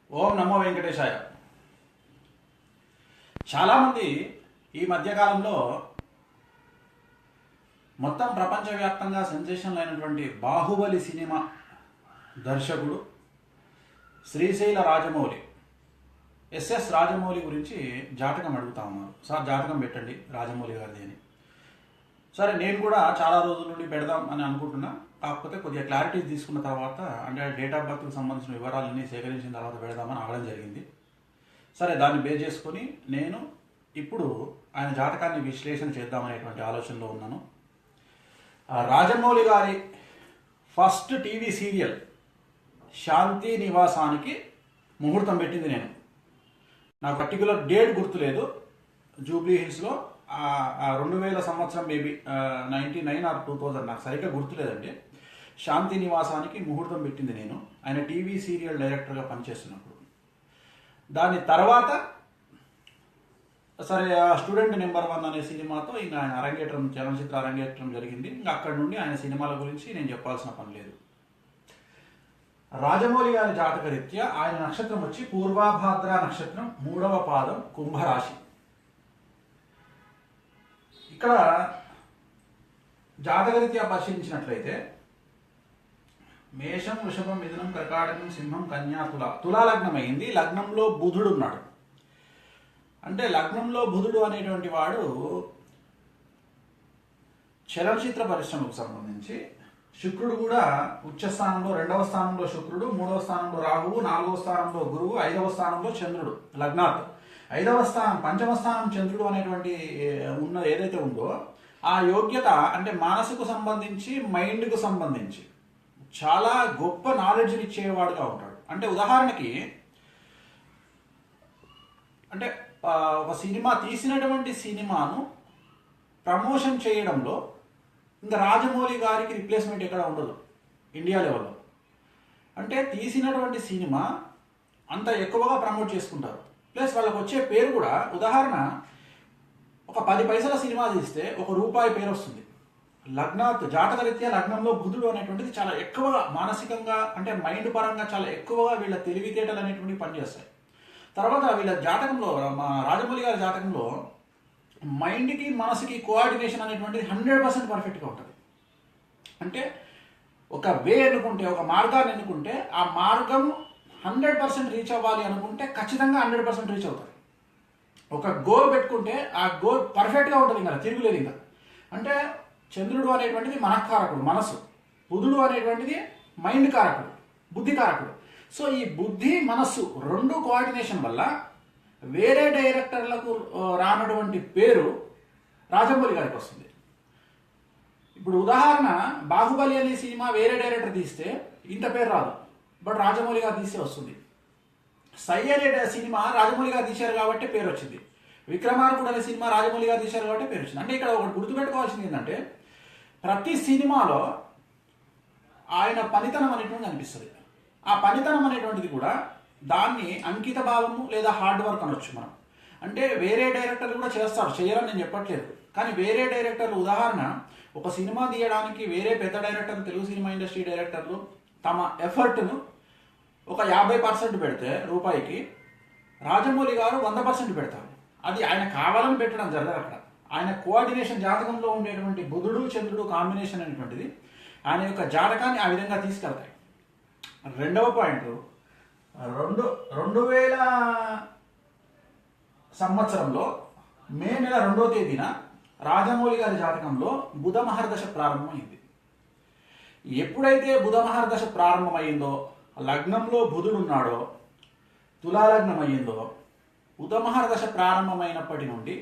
ఓం నమో వెంకటేశాయ. చాలామంది ఈ మధ్యకాలంలో మొత్తం ప్రపంచవ్యాప్తంగా సెన్సేషన్లు అయినటువంటి బాహుబలి సినిమా దర్శకుడు శ్రీశైల రాజమౌళి ఎస్ఎస్ రాజమౌళి గురించి జాతకం అడుగుతా ఉన్నారు. సార్ జాతకం పెట్టండి రాజమౌళి గారిది అని. సరే, నేను కూడా చాలా రోజుల నుండి పెడదాం అని అనుకుంటున్నా. కాకపోతే కొద్దిగా క్లారిటీ తీసుకున్న తర్వాత, అంటే డేట్ ఆఫ్ బర్త్కి సంబంధించిన వివరాలన్నీ సేకరించిన తర్వాత పెడదామని ఆగడం జరిగింది. సరే, దాన్ని బేస్ చేసుకొని నేను ఇప్పుడు ఆయన జాతకాన్ని విశ్లేషణ చేద్దామనేటువంటి ఆలోచనలో ఉన్నాను. రాజమౌళి గారి ఫస్ట్ టీవీ సీరియల్ శాంతి నివాసానికి ముహూర్తం పెట్టింది నేను. నాకు పర్టికులర్ డేట్ గుర్తులేదు. జూబ్లీ హిల్స్లో 2000 సంవత్సరం, మేబీ 99 ఆర్ 2000, నాకు సరిగ్గా గుర్తులేదండి. శాంతి నివాసానికి ముహూర్తం పెట్టింది నేను, ఆయన టీవీ సీరియల్ డైరెక్టర్గా పనిచేస్తున్నప్పుడు. దాని తర్వాత సరే, స్టూడెంట్ నెంబర్ 1 అనే సినిమాతో ఇంకా ఆయన అరంగేట్రం, చలనచిత్ర అరంగేట్రం జరిగింది. ఇంకా అక్కడి నుండి ఆయన సినిమాల గురించి నేను చెప్పాల్సిన పని లేదు. రాజమౌళి గారి జాతకరీత్యా ఆయన నక్షత్రం వచ్చి పూర్వభాద్ర నక్షత్రం, 3వ పాదం, కుంభరాశి. ఇక్కడ జాతకరీత్యా పరిశీలించినట్లయితే మేషం, వృషభం, మిథునం, కర్కాటకం, సింహం, కన్యా, తులా లగ్నం అయింది. లగ్నంలో బుధుడు ఉన్నాడు. అంటే లగ్నంలో బుధుడు అనేటువంటి వాడు చలనచిత్ర పరిశ్రమకు సంబంధించి, శుక్రుడు కూడా ఉచ్చస్థానంలో, 2వ స్థానంలో శుక్రుడు, 3వ స్థానంలో రాహువు, 4వ స్థానంలో గురువు, 5వ స్థానంలో చంద్రుడు లగ్నాత్. 5వ స్థానం, 5వ స్థానం చంద్రుడు అనేటువంటి ఏదైతే ఉందో ఆ యోగ్యత అంటే మనసుకు సంబంధించి, మైండ్కు సంబంధించి చాలా గొప్ప నాలెడ్జ్ని ఇచ్చేవాడుగా ఉంటాడు. అంటే ఉదాహరణకి, అంటే ఒక సినిమా తీసినటువంటి సినిమాను ప్రమోషన్ చేయడంలో ఇంకా రాజమౌళి గారికి రిప్లేస్మెంట్ ఎక్కడ ఉండదు ఇండియా లెవెల్లో. అంటే తీసినటువంటి సినిమా అంత ఎక్కువగా ప్రమోట్ చేసుకుంటారు. ప్లస్ వాళ్ళకు వచ్చే పేరు కూడా, ఉదాహరణ ఒక 10 పైసల సినిమా తీస్తే ₹1 పేరు వస్తుంది. లగ్నాత్ జాతకరీత్యా లగ్నంలో బుధుడు అనేటువంటిది చాలా ఎక్కువగా మానసికంగా, అంటే మైండ్ పరంగా చాలా ఎక్కువగా వీళ్ళ తెలివితేటలు అనేటువంటివి పనిచేస్తాయి. తర్వాత వీళ్ళ జాతకంలో, మా రాజమౌళి గారి జాతకంలో మైండ్కి మనసుకి కోఆర్డినేషన్ అనేటువంటిది 100% పర్ఫెక్ట్గా ఉంటుంది. అంటే ఒక వే ఎన్నుకుంటే, ఒక మార్గాన్ని ఎన్నుకుంటే ఆ మార్గం 100% రీచ్ అవ్వాలి అనుకుంటే ఖచ్చితంగా 100% రీచ్ అవుతారు. ఒక గోల్ పెట్టుకుంటే ఆ గోల్ పర్ఫెక్ట్గా ఉంటుంది, ఇంకా తిరుగులేదు. ఇంకా అంటే చంద్రుడు అనేటువంటిది మనఃకారకుడు, మనసు. బుధుడు అనేటువంటిది మైండ్ కారకుడు, బుద్ధి కారకుడు. సో ఈ బుద్ధి, మనస్సు రెండు కోఆర్డినేషన్ వల్ల వేరే డైరెక్టర్లకు రానటువంటి పేరు రాజమౌళి గారికి వస్తుంది. ఇప్పుడు ఉదాహరణ, బాహుబలి అనే సినిమా వేరే డైరెక్టర్ తీస్తే ఇంత పేరు రాదు, బట్ రాజమౌళి గారు తీస్తే వస్తుంది. సై అనే సినిమా రాజమౌళి గారు తీశారు కాబట్టి పేరు వచ్చింది. విక్రమార్కుడు అనే సినిమా రాజమౌళి గారు తీశారు కాబట్టి పేరు వచ్చింది. అంటే ఇక్కడ ఒకటి గుర్తుపెట్టుకోవాల్సింది ఏంటంటే, ప్రతి సినిమాలో ఆయన పనితనం అనేటువంటి అనిపిస్తుంది. ఆ పనితనం అనేటువంటిది కూడా దాన్ని అంకిత భావము లేదా హార్డ్ వర్క్ అనొచ్చు మనం. అంటే వేరే డైరెక్టర్లు కూడా చేస్తారు, చేయరని నేను చెప్పట్లేదు. కానీ వేరే డైరెక్టర్లు, ఉదాహరణ ఒక సినిమా తీయడానికి వేరే పెద్ద డైరెక్టర్లు, తెలుగు సినిమా ఇండస్ట్రీ డైరెక్టర్లు తమ ఎఫర్ట్ను ఒక 50% పెడితే రూపాయికి, రాజమౌళి గారు 100% పెడతారు. అది ఆయన కావాలని పెట్టడం జరగదు. అక్కడ ఆయన కోఆర్డినేషన్, జాతకంలో ఉండేటువంటి బుధుడు చంద్రుడు కాంబినేషన్ అనేటువంటిది ఆయన యొక్క జాతకాన్ని ఆ విధంగా తీసుకెళ్తాయి. 2వ పాయింట్, 2000 సంవత్సరంలో మే నెల 2వ తేదీన రాజమౌళి గారి జాతకంలో బుధ మహర్దశ ప్రారంభమైంది. ఎప్పుడైతే బుధ మహర్దశ ప్రారంభమైందో, లగ్నంలో బుధుడు ఉన్నాడో, తులాలగ్నం అయ్యిందో, బుధ మహర్దశ ప్రారంభమైనప్పటి నుండి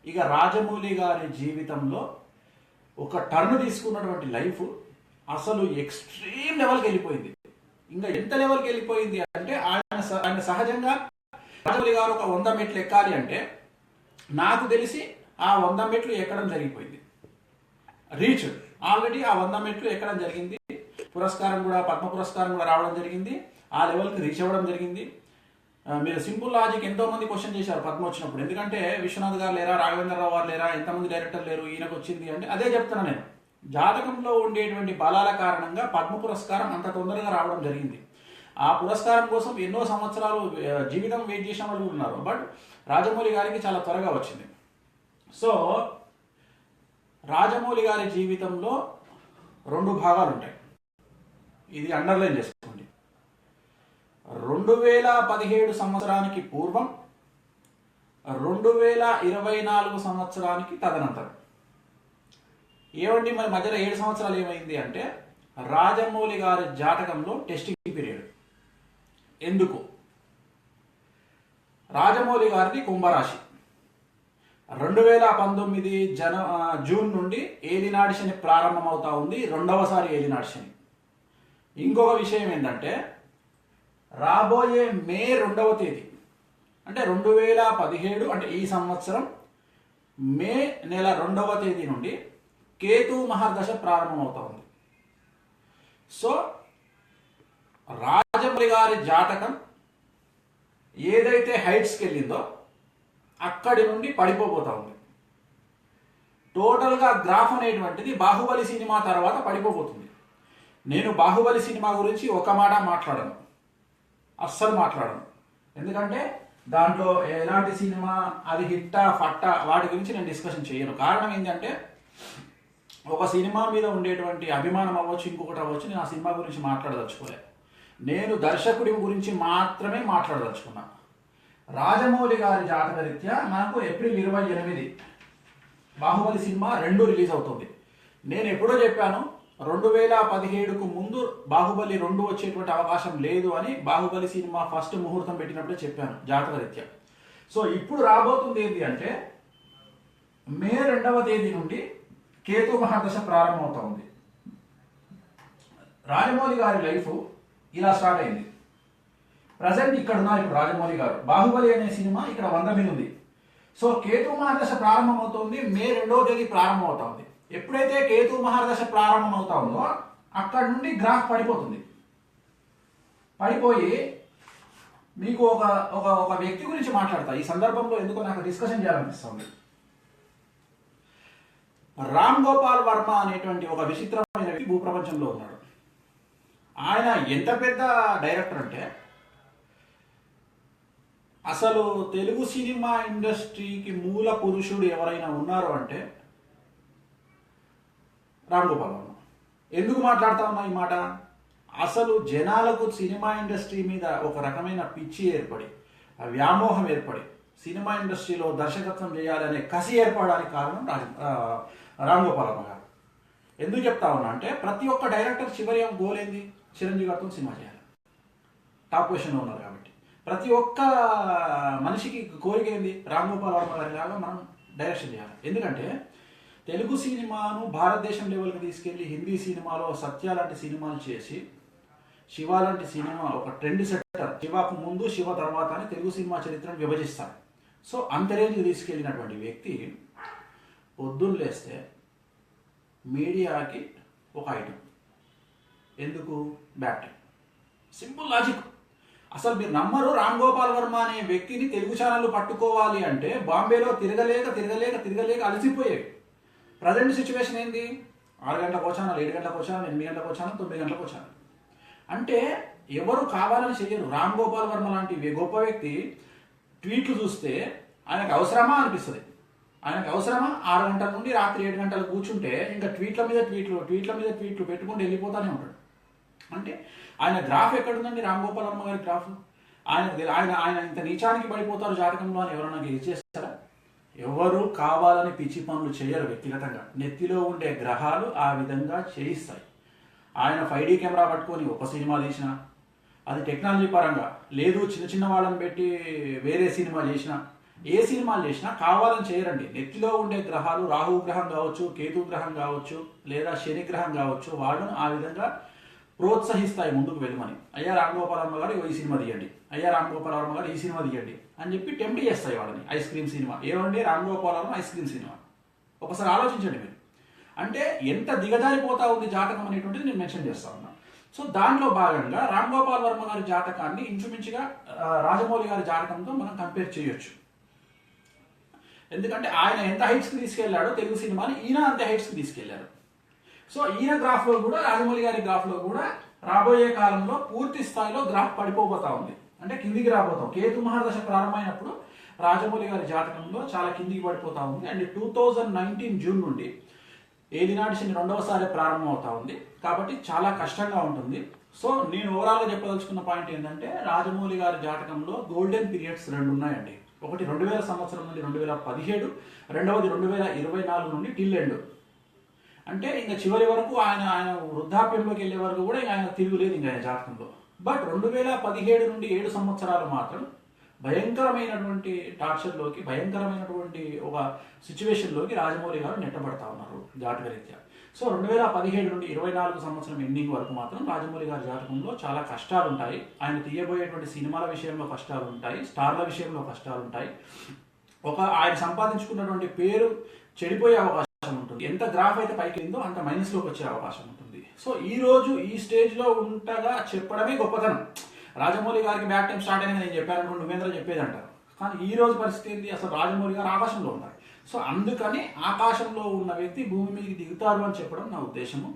ఇక రాజమౌళి గారి జీవితంలో ఒక టర్న్ తీసుకున్నటువంటి లైఫ్ అసలు ఎక్స్ట్రీమ్ లెవెల్కి వెళ్ళిపోయింది. ఇంకా ఎంత లెవెల్కి వెళ్ళిపోయింది అంటే, ఆయన సహజంగా రాజమౌళి గారు ఒక 100 మెట్లు ఎక్కాలి అంటే నాకు తెలిసి ఆ 100 మెట్లు ఎక్కడం జరిగిపోయింది. రీచ్ ఆల్రెడీ ఆ 100 మెట్లు ఎక్కడం జరిగింది. పురస్కారం కూడా, పద్మ పురస్కారం కూడా రావడం జరిగింది. ఆ లెవెల్కి రీచ్ అవ్వడం జరిగింది. మీరు సింపుల్ లాజిక్, ఎంతో మంది క్వశ్చన్ చేశారు పద్మ వచ్చినప్పుడు, ఎందుకంటే విశ్వనాథ్ గారు లేరా, రాఘవేంద్రరావు గారు లేరా, ఎంతమంది డైరెక్టర్ లేరు, ఈయనకు వచ్చింది అంటే అదే చెప్తున్నా నేను. జాతకంలో ఉండేటువంటి బలాల కారణంగా పద్మ పురస్కారం అంత తొందరగా రావడం జరిగింది. ఆ పురస్కారం కోసం ఎన్నో సంవత్సరాలు జీవితం వెయిట్ చేసిన వాళ్ళు కూడా ఉన్నారు. బట్ రాజమౌళి గారికి చాలా త్వరగా వచ్చింది. సో రాజమౌళి గారి జీవితంలో 2 భాగాలు ఉంటాయి. ఇది అండర్లైన్ చేసుకోండి. 2017 సంవత్సరానికి పూర్వం, 2024 సంవత్సరానికి తదనంతరం. ఏమండి మరి మధ్యలో 7 సంవత్సరాలు ఏమైంది అంటే రాజమౌళి గారి జాతకంలో టెస్టింగ్ పీరియడ్. ఎందుకు? రాజమౌళి గారిది కుంభరాశి. 2019 జూన్ నుండి ఏలినాటి శని ప్రారంభమవుతా ఉంది, 2వసారి ఏలినాటి శని. ఇంకొక విషయం ఏంటంటే రాబోయే మే 2వ తేదీ అంటే 2017 అంటే ఈ సంవత్సరం మే నెల 2వ తేదీ నుండి కేతు మహర్దశ ప్రారంభమవుతా ఉంది. సో రాజమౌళి గారి జాతకం ఏదైతే హైట్స్కి వెళ్ళిందో అక్కడి నుండి పడిపోతా ఉంది. టోటల్గా గ్రాఫ్ అనేటువంటిది బాహుబలి సినిమా తర్వాత పడిపోతుంది. నేను బాహుబలి సినిమా గురించి ఒక మాట మాట్లాడను, అస్సలు మాట్లాడను. ఎందుకంటే దాంట్లో ఎలాంటి సినిమా, అది హిట్టా ఫట్టా, వాటి గురించి నేను డిస్కషన్ చేయను. కారణం ఏంటంటే ఒక సినిమా మీద ఉండేటువంటి అభిమానం అవ్వచ్చు, ఇంకొకటి అవ్వచ్చు, నేను ఆ సినిమా గురించి మాట్లాడదలుచుకోలే. నేను దర్శకుడి గురించి మాత్రమే మాట్లాడదలుచుకున్నా. రాజమౌళి గారి జాతకరీత్యా మనకు ఏప్రిల్ 28 బాహుబలి సినిమా 2 రిలీజ్ అవుతుంది. నేను ఎప్పుడో చెప్పాను 2017కు ముందు బాహుబలి 2 వచ్చేటువంటి అవకాశం లేదు అని. బాహుబలి సినిమా ఫస్ట్ ముహూర్తం పెట్టినప్పుడే చెప్పాను జాతకరీత్యా. సో ఇప్పుడు రాబోతుంది ఏంటి అంటే మే 2వ తేదీ నుండి కేతు మహాదశ ప్రారంభమవుతా ఉంది. రాజమౌళి గారి లైఫ్ ఇలా స్టార్ట్ అయింది. ప్రజెంట్ ఇక్కడ ఉన్నారు ఇప్పుడు రాజమౌళి గారు. బాహుబలి అనే సినిమా ఇక్కడ 100 మీద ఉంది. సో కేతు మహాదశ ప్రారంభమవుతుంది, మే 2వ తేదీ ప్రారంభమవుతా ఉంది. ఎప్పుడైతే కేతు మహాదశ ప్రారంభమవుతా ఉందో అక్కడ నుండి గ్రాఫ్ పడిపోతుంది. పడిపోయి మీకు ఒక ఒక ఒక వ్యక్తి గురించి మాట్లాడతా. ఈ సందర్భంలో ఎందుకో నాకు డిస్కషన్ చేయాలనిపిస్తుంది. రామ్ గోపాల్ వర్మ అనేటువంటి ఒక విచిత్రమైన వ్యక్తి భూప్రపంచంలో ఉన్నాడు. ఆయన ఎంత పెద్ద డైరెక్టర్ అంటే అసలు తెలుగు సినిమా ఇండస్ట్రీకి మూల పురుషుడు ఎవరైనా ఉన్నారు అంటే రామ్ గోపాల్ వర్మ. ఎందుకు మాట్లాడుతా ఉన్నా ఈ మాట? అసలు జనాలకు సినిమా ఇండస్ట్రీ మీద ఒక రకమైన పిచ్చి ఏర్పడి, వ్యామోహం ఏర్పడి, సినిమా ఇండస్ట్రీలో దర్శకత్వం చేయాలనే కసి ఏర్పడడానికి కారణం రామ్ గోపాల్ వర్మ గారు. ఎందుకు చెప్తా ఉన్నా అంటే ప్రతి ఒక్క డైరెక్టర్ చివరి గోల్ ఏంది? చిరంజీవి గారితో సినిమా చేయాలి. టాప్ పొజిషన్లో ఉన్నారు కాబట్టి ప్రతి ఒక్క మనిషికి కోరిక ఏంది? రామ్ గోపాల్ వర్మ గారి లాగా మనం డైరెక్షన్ చేయాలి. ఎందుకంటే తెలుగు సినిమాను భారతదేశం లెవెల్కి తీసుకెళ్లి హిందీ సినిమాలో సత్య లాంటి సినిమాలు చేసి, శివ లాంటి సినిమా ఒక ట్రెండ్ సెట్టర్, శివకు ముందు శివ తర్వాత అని తెలుగు సినిమా చరిత్రను విభజిస్తారు. సో అంత రేంజ్కి తీసుకెళ్ళినటువంటి వ్యక్తి పొద్దున్న లేస్తే మీడియాకి ఒక ఐటమ్. ఎందుకు? Bat time. Simple logic. అసలు మీరు నమ్మరు, రామ్ గోపాల్ వర్మ అనే వ్యక్తిని తెలుగు ఛానళ్ళు పట్టుకోవాలి అంటే బాంబేలో తిరగలేక అలసిపోయేవి. ప్రజెంట్ సిచ్యువేషన్ ఏంది? 6 గంటలకు వచ్చాను, 7 గంటలకు వచ్చాను, 8 గంటలకు వచ్చాను, 9 గంటలకు వచ్చాను. అంటే ఎవరు కావాలని చెయ్యరు. రామ్ గోపాల్ వర్మ లాంటి గొప్ప వ్యక్తి ట్వీట్లు చూస్తే ఆయనకు అవసరమా అనిపిస్తుంది. ఆయనకు అవసరమా? 6 గంటల నుండి రాత్రి 7 గంటలు కూర్చుంటే ఇంకా ట్వీట్ల మీద ట్వీట్లు పెట్టుకుంటూ వెళ్ళిపోతానే ఉంటాడు. అంటే ఆయన గ్రాఫ్ ఎక్కడుందండి? రామ్ గోపాల్ వర్మ గారి గ్రాఫ్. ఆయన ఇంత నీచానికి పడిపోతారు జాతకంలో అని ఎవరన్నా గెలిచేస్తారా? ఎవరు కావాలని పిచ్చి పనులు చేయరు. వ్యక్తిగతంగా నెత్తిలో ఉండే గ్రహాలు ఆ విధంగా చేయిస్తాయి. ఆయన 5D కెమెరా పట్టుకొని ఒక సినిమా తీసినా, అది టెక్నాలజీ పరంగా లేదు, చిన్న వాళ్ళని పెట్టి వేరే సినిమా చేసినా, ఏ సినిమాలు చేసినా కావాలని చేయరండి. నెత్తిలో ఉండే గ్రహాలు రాహు గ్రహం కావచ్చు, కేతు గ్రహం కావచ్చు, లేదా శని గ్రహం కావచ్చు, వాళ్ళను ఆ విధంగా ప్రోత్సహిస్తాయి ముందుకు వెళ్ళమని. అయ్యా రామ్ గోపాల్ వర్మ గారు ఈ సినిమా తీయండి, అయ్యా రామ్ గోపాల్ వర్మ గారు ఈ సినిమా తీయండి అని చెప్పి టెంప్ట్ చేస్తాయి వాళ్ళని. ఐస్ క్రీమ్ సినిమా ఏమండి? Ram Gopal Varma ice cream cinema. ఒకసారి ఆలోచించండి మీరు. అంటే ఎంత దిగజారిపోతా ఉంది జాతకం అనేటువంటిది నేను మెన్షన్ చేస్తా ఉన్నా. సో దాంట్లో భాగంగా రామ్ గోపాల్ వర్మ గారి జాతకాన్ని ఇంచుమించుగా రాజమౌళి గారి జాతకంతో మనం కంపేర్ చేయొచ్చు. ఎందుకంటే ఆయన ఎంత హైట్స్కి తీసుకెళ్లాడో తెలుగు సినిమాని ఈయన అంతే హైట్స్కి తీసుకెళ్లారు. సో ఈయన గ్రాఫ్లో కూడా రాజమౌళి గారి గ్రాఫ్లో కూడా రాబోయే కాలంలో పూర్తి స్థాయిలో గ్రాఫ్ పడిపోబోతా ఉంది, అంటే కిందికి రాబోతాం. కేతు మహాదశ ప్రారంభమైనప్పుడు రాజమౌళి గారి జాతకంలో చాలా కిందికి పడిపోతా ఉంది. అండ్ 2019 జూన్ నుండి ఏలినాటి శని రెండవసారి ప్రారంభం అవుతా ఉంది, కాబట్టి చాలా కష్టంగా ఉంటుంది. సో నేను ఓవరాల్గా చెప్పదలుచుకున్న పాయింట్ ఏంటంటే రాజమౌళి గారి జాతకంలో గోల్డెన్ పీరియడ్స్ 2 ఉన్నాయండి. ఒకటి 2000 సంవత్సరం నుండి 2017, రెండవది 2024 నుండి టిల్ ఎండ్. అంటే ఇంకా చివరి వరకు ఆయన వృద్ధాప్యంలోకి వెళ్ళే వరకు కూడా ఆయన తిరుగులేదు ఇంకా ఆయన జాతకంలో. బట్ 2017 నుండి 7 సంవత్సరాలు మాత్రం భయంకరమైనటువంటి టార్చర్లోకి, భయంకరమైనటువంటి ఒక సిచ్యువేషన్లోకి రాజమౌళి గారు నెట్టబడతా ఉన్నారు జాతకరీత్యా. సో 2017 నుండి 24 సంవత్సరం ఎండింగ్ వరకు మాత్రం రాజమౌళి గారి జాతకంలో చాలా కష్టాలు ఉంటాయి. ఆయన తీయబోయేటువంటి సినిమాల విషయంలో కష్టాలు ఉంటాయి, స్టార్ల విషయంలో కష్టాలు ఉంటాయి. ఆయన సంపాదించుకున్నటువంటి పేరు చెడిపోయే అవకాశం ఉంటుంది. ఎంత గ్రాఫ్ అయితే పైకి వెళ్ళిందో అంత మైనస్లోకి వచ్చే అవకాశం ఉంటుంది. సో ఈ రోజు ఈ స్టేజ్లో ఉండగా చెప్పడమే గొప్పతనం. రాజమౌళి గారికి బ్యాక్ టైం స్టార్ట్ అయింది నేను చెప్పాను, నువ్వేంద్ర చెప్పేది అంటారు. కానీ ఈ రోజు పరిస్థితి ఏంటి, అసలు రాజమౌళి గారు ఆకాశంలో ఉన్నారు. సో అందుకని ఆకాశంలో ఉన్న వ్యక్తి భూమి మీదకి దిగుతారు అని చెప్పడం నా ఉద్దేశము.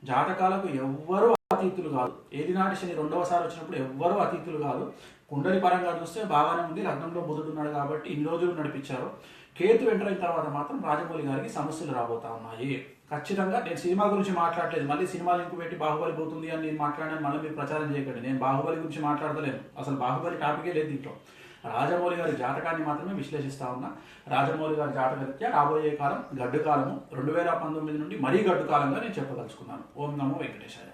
జాతకాలకు ఎవ్వరూ అతీతులు కాదు. ఏలినాటి శని రెండవసారి వచ్చినప్పుడు ఎవ్వరూ అతీతులు కాదు. కుండలి పరంగా చూస్తే బాగానే ఉంది, లగ్నంలో బుధుడు ఉన్నాడు కాబట్టి ఇన్ని రోజులు నడిపించారు. కేతు ఎంటర్ అయిన తర్వాత మాత్రం రాజమౌళి గారికి సమస్యలు రాబోతా ఉన్నాయి. ఖచ్చితంగా నేను సినిమా గురించి మాట్లాడలేదు, మళ్ళీ సినిమా లింక్ పెట్టి బాహుబలి పోతుంది అని నేను మాట్లాడాను, మళ్ళీ మీరు ప్రచారం చేయకండి. నేను బాహుబలి గురించి మాట్లాడతలేను, అసలు బాహుబలి టాపికే లేదు దీంట్లో. రాజమౌళి గారి జాతకాన్ని మాత్రమే విశ్లేషిస్తా ఉన్నా. రాజమౌళి గారి జాతకరీత్యా రాబోయే కాలం గడ్డు కాలము, 2019 నుండి మరీ గడ్డు కాలంగా నేను చెప్పదలుచుకున్నాను. ఓం నమో వెంకటేశాయ.